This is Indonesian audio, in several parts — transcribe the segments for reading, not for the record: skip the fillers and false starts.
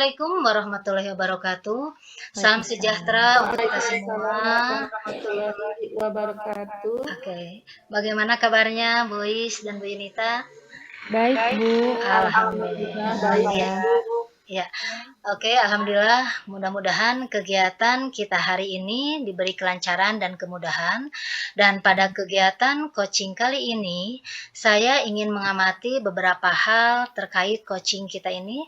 Assalamualaikum warahmatullahi wabarakatuh. Salam Waalaikumsalam. sejahtera untuk kita semua. Waalaikumsalam warahmatullahi wabarakatuh. Oke, bagaimana kabarnya Bu Is dan Bu Yunita? Baik, Bu. Alhamdulillah baik Alhamdulillah. Bu. Ya, oke, alhamdulillah. Mudah-mudahan kegiatan kita hari ini diberi kelancaran dan kemudahan. Dan pada kegiatan coaching kali ini, saya ingin mengamati beberapa hal terkait coaching kita ini.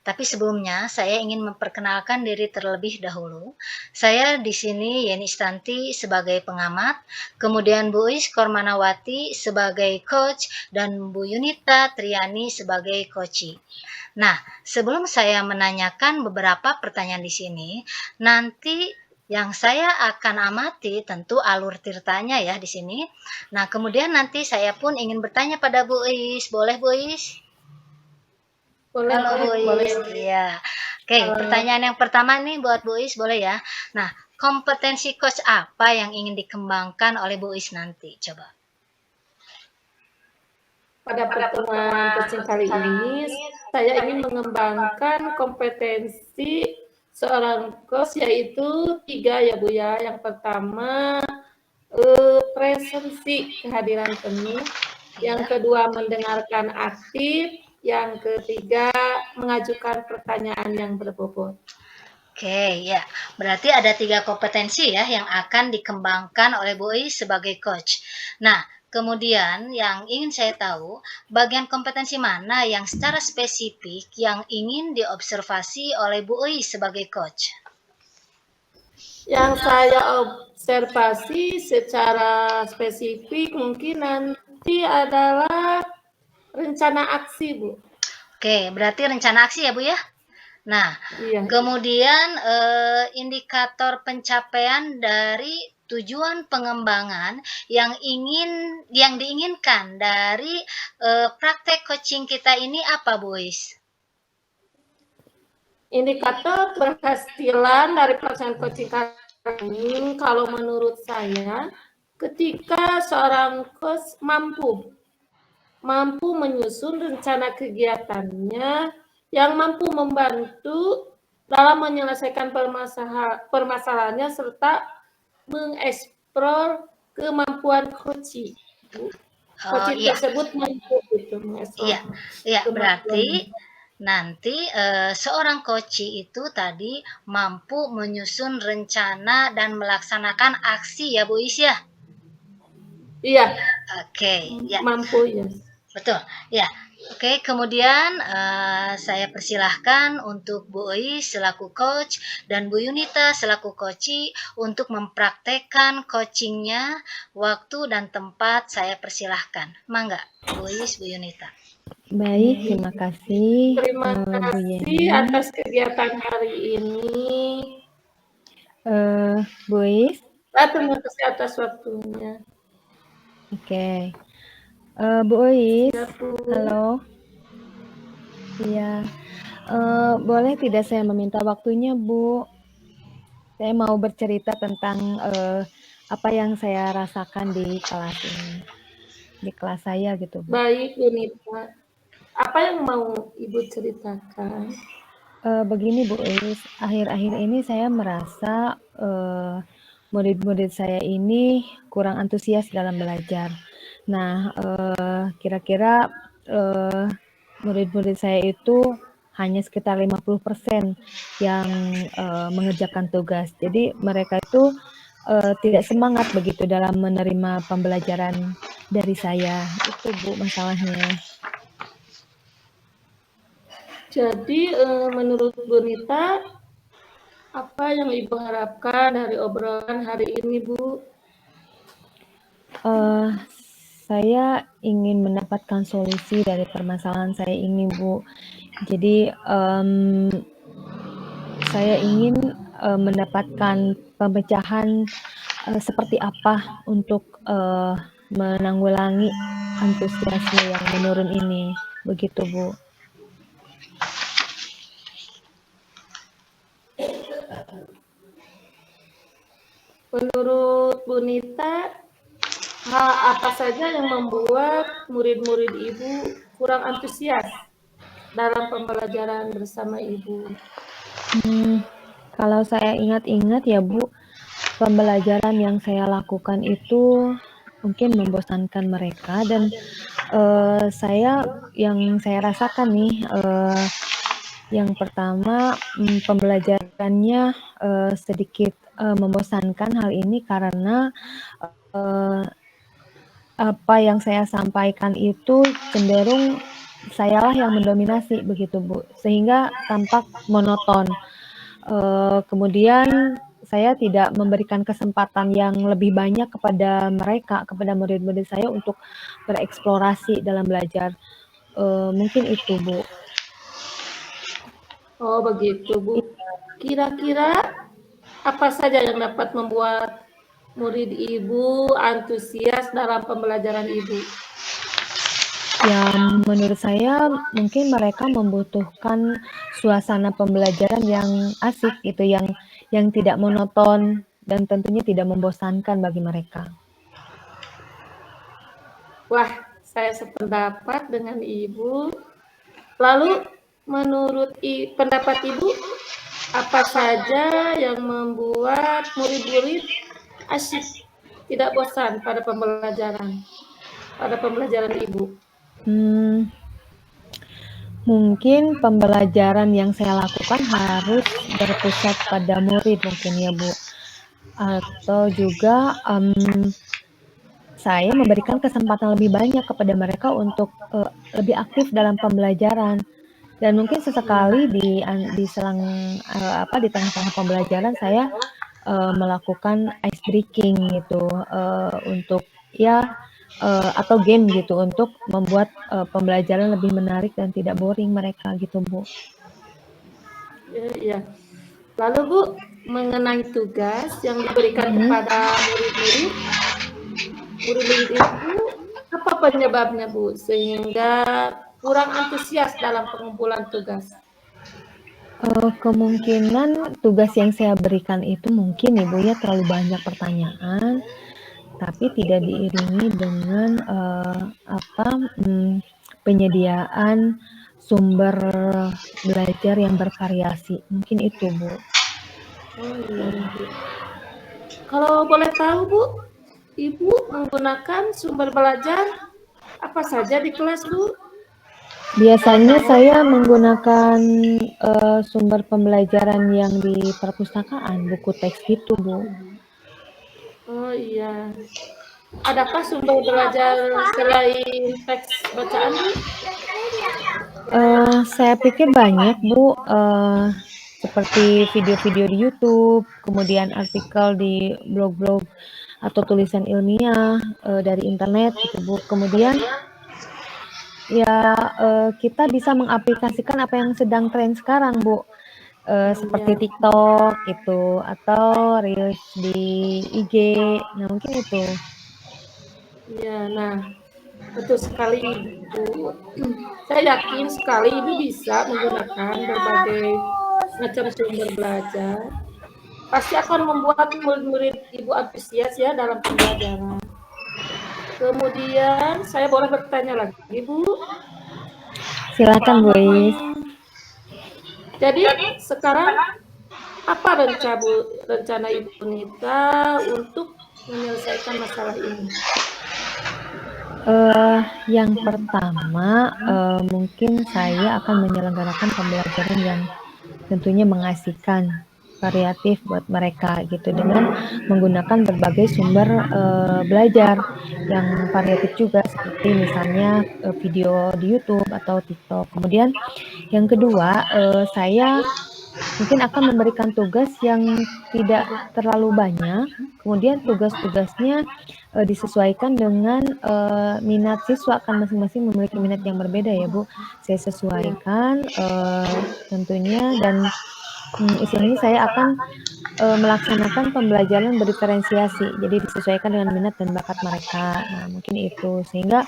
Tapi sebelumnya, saya ingin memperkenalkan diri terlebih dahulu. Saya di sini Yeni Istanti sebagai pengamat, kemudian Bu Is Kormanawati sebagai coach, dan Bu Yunita Triani sebagai coachee. Nah, sebelum saya menanyakan beberapa pertanyaan di sini, nanti yang saya akan amati tentu alur tirtanya ya di sini. Nah, kemudian nanti saya pun ingin bertanya pada Bu Is. Boleh Bu Is? Boleh, Halo Bu boleh. Is. Iya. Oke, pertanyaan yang pertama nih buat Bu Is, boleh ya? Nah, kompetensi coach apa yang ingin dikembangkan oleh Bu Is nanti? Coba. Pada pertemuan coaching kali ini, saya ingin mengembangkan kompetensi seorang coach yaitu 3 ya Bu ya. Yang pertama, presensi kehadiran penuh. Yang kedua, mendengarkan aktif. Yang ketiga, mengajukan pertanyaan yang berbobot. Oke, ya. Berarti ada 3 kompetensi ya yang akan dikembangkan oleh Bu Is sebagai coach. Nah, kemudian yang ingin saya tahu, bagian kompetensi mana yang secara spesifik yang ingin diobservasi oleh Bu Is sebagai coach? Yang saya observasi secara spesifik mungkin nanti adalah rencana aksi, Bu. Oke, berarti rencana aksi ya Bu ya? Nah, Iya. kemudian indikator pencapaian dari tujuan pengembangan yang diinginkan dari praktek coaching kita ini apa, Bu Is? Indikator keberhasilan dari pelaksanaan coaching kali ini, kalau menurut saya, ketika seorang coach mampu menyusun rencana kegiatannya yang mampu membantu dalam menyelesaikan permasalahannya serta mengeksplor kemampuan coaching. Coaching Iya. tersebut mampu itu mengeksplor. Iya, berarti nanti seorang coachee itu tadi mampu menyusun rencana dan melaksanakan aksi ya Bu Is ya? Iya. Oke, ya. Mampu ya. Betul, ya. Oke, kemudian saya persilahkan untuk Bu Is selaku coach dan Bu Yunita selaku coachee untuk mempraktekkan coachingnya. Waktu dan tempat saya persilahkan. Mangga, Bu Is, Bu Yunita. Baik, terima kasih. Terima Bu kasih Yeni. atas kegiatan hari ini. Bu Is. Terima kasih atas waktunya. Oke. Bu Is, Ya, Bu. halo. Iya. Boleh tidak saya meminta waktunya, Bu? Saya mau bercerita tentang apa yang saya rasakan di kelas ini, di kelas saya gitu, Bu. Baik, Yunita. Apa yang mau Ibu ceritakan? Begini Bu Is, akhir-akhir ini saya merasa murid-murid saya ini kurang antusias dalam belajar. Nah, kira-kira murid-murid saya itu hanya sekitar 50% yang mengerjakan tugas. Jadi mereka itu tidak semangat begitu dalam menerima pembelajaran dari saya. Itu Bu masalahnya. Jadi, menurut Bu Nita, apa yang Ibu harapkan dari obrolan hari ini, Bu? Saya ingin mendapatkan solusi dari permasalahan saya ini, Bu. Jadi, saya ingin mendapatkan pemecahan seperti apa untuk menanggulangi antusiasme yang menurun ini. Begitu, Bu. Menurut Bu Nita, hal apa saja yang membuat murid-murid Ibu kurang antusias? dalam pembelajaran bersama Ibu? Kalau saya ingat-ingat ya Bu, pembelajaran yang saya lakukan itu mungkin membosankan mereka dan yang saya rasakan nih, yang pertama pembelajarannya sedikit membosankan. Hal ini karena apa yang saya sampaikan itu cenderung sayalah yang mendominasi begitu Bu, sehingga tampak monoton. Kemudian saya tidak memberikan kesempatan yang lebih banyak kepada mereka, kepada murid-murid saya untuk bereksplorasi dalam belajar. Mungkin itu Bu. Oh begitu Bu. Kira-kira apa saja yang dapat membuat murid Ibu antusias dalam pembelajaran Ibu? Ya, menurut saya mungkin mereka membutuhkan suasana pembelajaran yang asik gitu, yang tidak monoton dan tentunya tidak membosankan bagi mereka. Wah, saya sependapat dengan Ibu. Lalu menurut pendapat Ibu, apa saja yang membuat murid-murid asyik tidak bosan pada pembelajaran Ibu? Mungkin pembelajaran yang saya lakukan harus berpusat pada murid mungkin ya Bu. Atau juga saya memberikan kesempatan lebih banyak kepada mereka untuk lebih aktif dalam pembelajaran. Dan mungkin sesekali di tengah-tengah pembelajaran saya melakukan ice breaking gitu untuk atau game gitu untuk membuat pembelajaran lebih menarik dan tidak boring mereka gitu Bu. Iya. Lalu Bu, mengenai tugas yang diberikan kepada murid-murid itu apa penyebabnya Bu sehingga kurang antusias dalam pengumpulan tugas? Kemungkinan tugas yang saya berikan itu mungkin Ibu ya terlalu banyak pertanyaan, tapi tidak diiringi dengan penyediaan sumber belajar yang bervariasi. Mungkin itu Bu. Oh iya Bu. Kalau boleh tahu Bu, Ibu menggunakan sumber belajar apa saja di kelas Bu? Biasanya saya menggunakan sumber pembelajaran yang di perpustakaan, buku teks gitu Bu. Oh iya. Adakah sumber belajar selain teks bacaan Bu? Saya pikir banyak Bu, seperti video-video di YouTube, kemudian artikel di blog-blog atau tulisan ilmiah dari internet gitu Bu. Kemudian kita bisa mengaplikasikan apa yang sedang tren sekarang Bu, seperti TikTok gitu atau Reels di IG. Nah mungkin itu. Iya, nah betul sekali Ibu. Saya yakin sekali Ibu bisa menggunakan berbagai macam sumber belajar. Pasti akan membuat murid-murid Ibu antusias ya dalam pembelajaran. Kemudian saya boleh bertanya lagi Bu? Silakan Bu Is. Jadi sekarang apa rencana Ibu Nita untuk menyelesaikan masalah ini? Yang pertama mungkin saya akan menyelenggarakan pembelajaran yang tentunya mengasihkan, variatif buat mereka gitu dengan menggunakan berbagai sumber belajar yang variatif juga seperti misalnya video di YouTube atau TikTok. Kemudian yang kedua saya mungkin akan memberikan tugas yang tidak terlalu banyak, kemudian tugas-tugasnya disesuaikan dengan minat siswa, kan masing-masing memiliki minat yang berbeda ya Bu. Saya sesuaikan tentunya dan istilahnya saya akan melaksanakan pembelajaran berdiferensiasi, jadi disesuaikan dengan minat dan bakat mereka. Nah mungkin itu, sehingga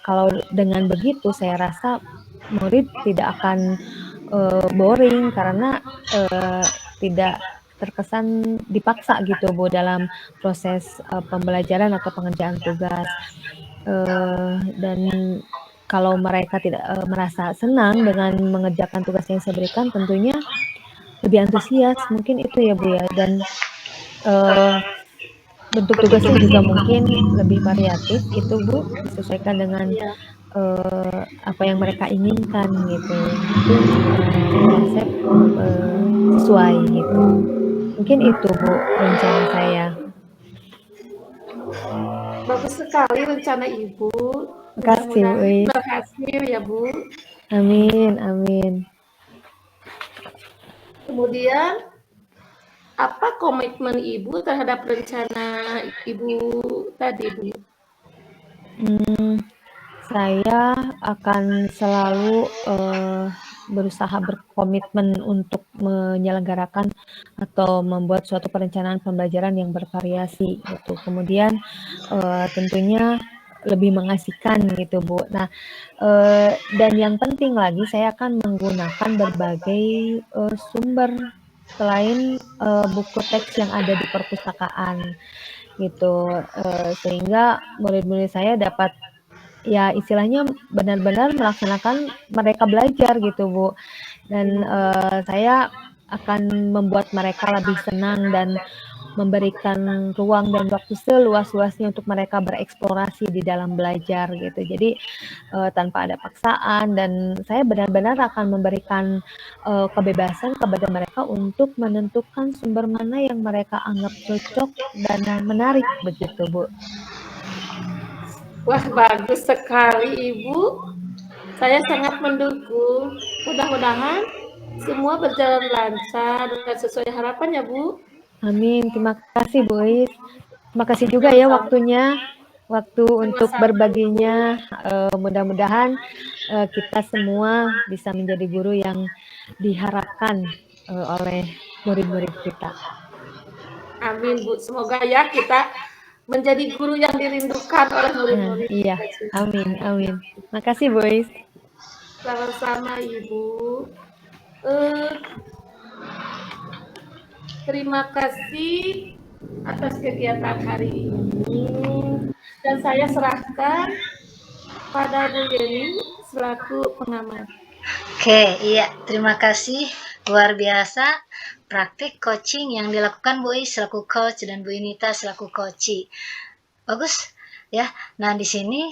kalau dengan begitu saya rasa murid tidak akan boring karena tidak terkesan dipaksa gitu Bu dalam proses pembelajaran atau pengerjaan tugas. Dan kalau mereka tidak merasa senang dengan mengerjakan tugas yang saya berikan, tentunya lebih antusias, mungkin itu ya Bu ya. Dan bentuk tugasnya juga mungkin lebih variatif itu Bu, disesuaikan dengan Iya. apa yang mereka inginkan gitu. Itu konsep sesuai gitu. Mungkin itu Bu rencana saya. Bagus sekali rencana Ibu. Makasih Bu. Mudah-mudahan berhasil ya Bu. Amin, amin. Kemudian apa komitmen Ibu terhadap rencana Ibu tadi Bu? Saya akan selalu berusaha berkomitmen untuk menyelenggarakan atau membuat suatu perencanaan pembelajaran yang bervariasi gitu. Kemudian tentunya lebih mengasihkan gitu Bu. Nah, dan yang penting lagi saya akan menggunakan berbagai sumber selain buku teks yang ada di perpustakaan gitu, sehingga murid-murid saya dapat ya istilahnya benar-benar melaksanakan mereka belajar gitu Bu. Dan saya akan membuat mereka lebih senang dan memberikan ruang dan waktu seluas-luasnya untuk mereka bereksplorasi di dalam belajar gitu. Jadi tanpa ada paksaan, dan saya benar-benar akan memberikan kebebasan kepada mereka untuk menentukan sumber mana yang mereka anggap cocok dan menarik begitu Bu. Wah, bagus sekali Ibu. Saya sangat mendukung. Mudah-mudahan semua berjalan lancar dan sesuai harapan ya Bu. Amin. Terima kasih Bu Is. Terima kasih juga ya waktunya, waktu untuk Sama-sama, berbaginya. Mudah-mudahan kita semua bisa menjadi guru yang diharapkan oleh murid-murid kita. Amin Bu. Semoga ya kita menjadi guru yang dirindukan oleh murid-murid. Iya, amin, amin. Makasih Bu Is. Sama-sama Ibu. Terima kasih atas kegiatan hari ini, dan saya serahkan pada Bu Yeni selaku pengamat. Oke, iya, terima kasih. Luar biasa praktik coaching yang dilakukan Bu Is selaku coach dan Bu Inita selaku coach. Bagus ya. Nah, di sini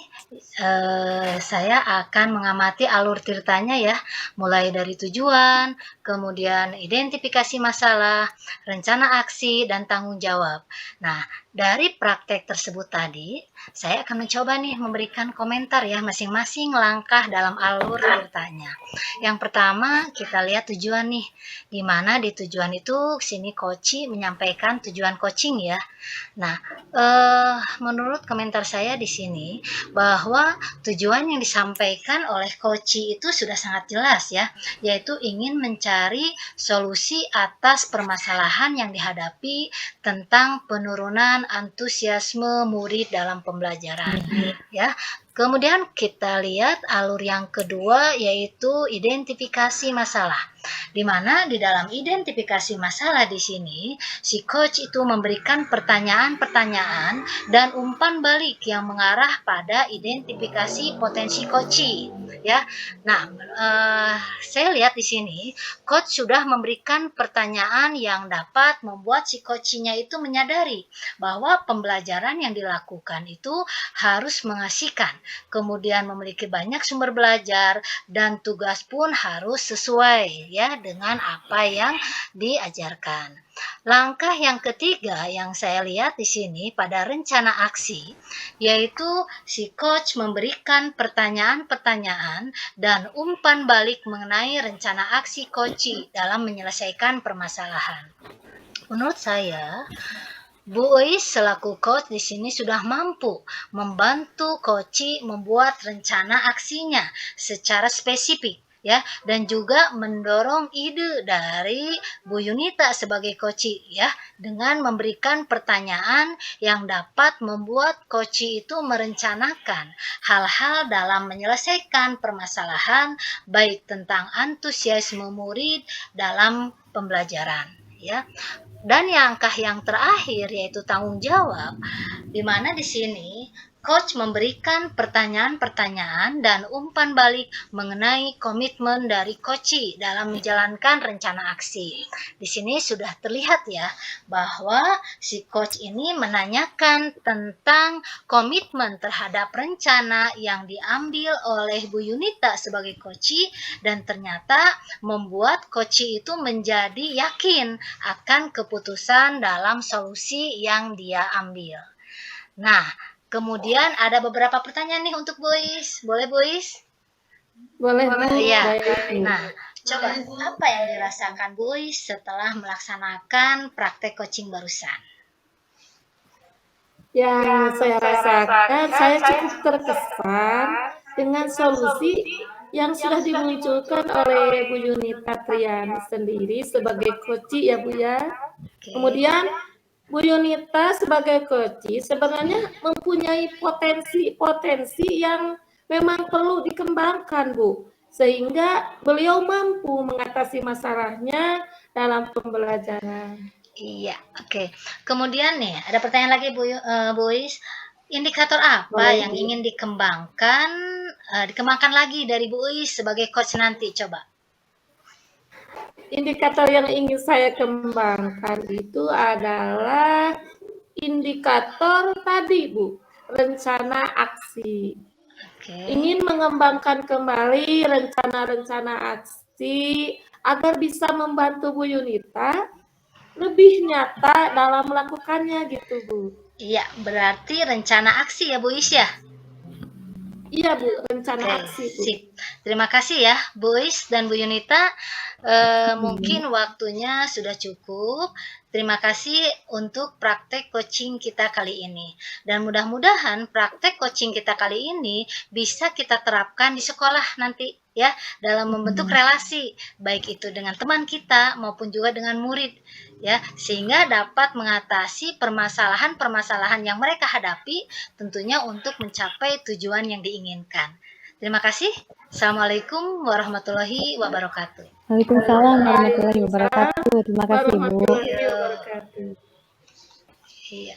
saya akan mengamati alur ceritanya ya, mulai dari tujuan, kemudian identifikasi masalah, rencana aksi, dan tanggung jawab. Nah, dari praktek tersebut tadi, saya akan mencoba nih memberikan komentar ya masing-masing langkah dalam alur ceritanya. Yang pertama, kita lihat tujuan nih. Di mana di tujuan itu sini coach menyampaikan tujuan coaching ya. Nah, menurut komentar saya di sini bahwa tujuan yang disampaikan oleh coach itu sudah sangat jelas ya, yaitu ingin mencari solusi atas permasalahan yang dihadapi tentang penurunan antusiasme murid dalam pembelajaran ya. Kemudian kita lihat alur yang kedua yaitu identifikasi masalah. Di mana di dalam identifikasi masalah di sini si coach itu memberikan pertanyaan-pertanyaan dan umpan balik yang mengarah pada identifikasi potensi coach ya. Nah, saya lihat di sini coach sudah memberikan pertanyaan yang dapat membuat si coachnya itu menyadari bahwa pembelajaran yang dilakukan itu harus mengasihkan, kemudian memiliki banyak sumber belajar, dan tugas pun harus sesuai ya dengan apa yang diajarkan. Langkah yang ketiga yang saya lihat di sini pada rencana aksi, yaitu si coach memberikan pertanyaan-pertanyaan dan umpan balik mengenai rencana aksi coach dalam menyelesaikan permasalahan. Menurut saya, Bu Ois selaku coach di sini sudah mampu membantu coach membuat rencana aksinya secara spesifik ya, dan juga mendorong ide dari Bu Yunita sebagai coach ya, dengan memberikan pertanyaan yang dapat membuat coach itu merencanakan hal-hal dalam menyelesaikan permasalahan baik tentang antusiasme murid dalam pembelajaran ya. Dan langkah yang terakhir yaitu tanggung jawab, di mana di sini Coach memberikan pertanyaan-pertanyaan dan umpan balik mengenai komitmen dari coachee dalam menjalankan rencana aksi. Di sini sudah terlihat ya bahwa si coach ini menanyakan tentang komitmen terhadap rencana yang diambil oleh Bu Yunita sebagai coachee dan ternyata membuat coachee itu menjadi yakin akan keputusan dalam solusi yang dia ambil. Nah, kemudian ada beberapa pertanyaan nih untuk Bois. Boleh Bois? Boleh, Bu. Iya. Baik, Bu. Nah, coba apa yang dirasakan Bois setelah melaksanakan praktek coaching barusan? Yang saya rasakan, saya cukup terkesan dengan solusi yang sudah dimunculkan oleh Bu Yunita Triani sendiri sebagai coachee ya Bu ya. Oke. Kemudian Bu Yunita sebagai coachee sebenarnya mempunyai potensi yang memang perlu dikembangkan Bu, sehingga beliau mampu mengatasi masalahnya dalam pembelajaran. Iya, oke. Kemudian nih, ada pertanyaan lagi Bois. Indikator apa Boleh, yang Bu. ingin dikembangkan lagi dari Bois sebagai coach nanti? Coba. Indikator yang ingin saya kembangkan itu adalah indikator tadi, Bu, rencana aksi. Oke. Ingin mengembangkan kembali rencana-rencana aksi agar bisa membantu Bu Yunita lebih nyata dalam melakukannya gitu, Bu. Iya, berarti rencana aksi ya Bois ya? Iya, Bu, rencana Oke, aksi, Bu. sip. Terima kasih ya, Bois dan Bu Yunita. Mungkin waktunya sudah cukup. Terima kasih untuk praktek coaching kita kali ini. Dan mudah-mudahan praktek coaching kita kali ini bisa kita terapkan di sekolah nanti ya, dalam membentuk relasi, baik itu dengan teman kita maupun juga dengan murid ya, sehingga dapat mengatasi permasalahan-permasalahan yang mereka hadapi tentunya untuk mencapai tujuan yang diinginkan. Terima kasih. Assalamualaikum warahmatullahi wabarakatuh. Waalaikumsalam warahmatullahi wabarakatuh. Terima kasih, Bu. Warahmatullahi wabarakatuh. Iya.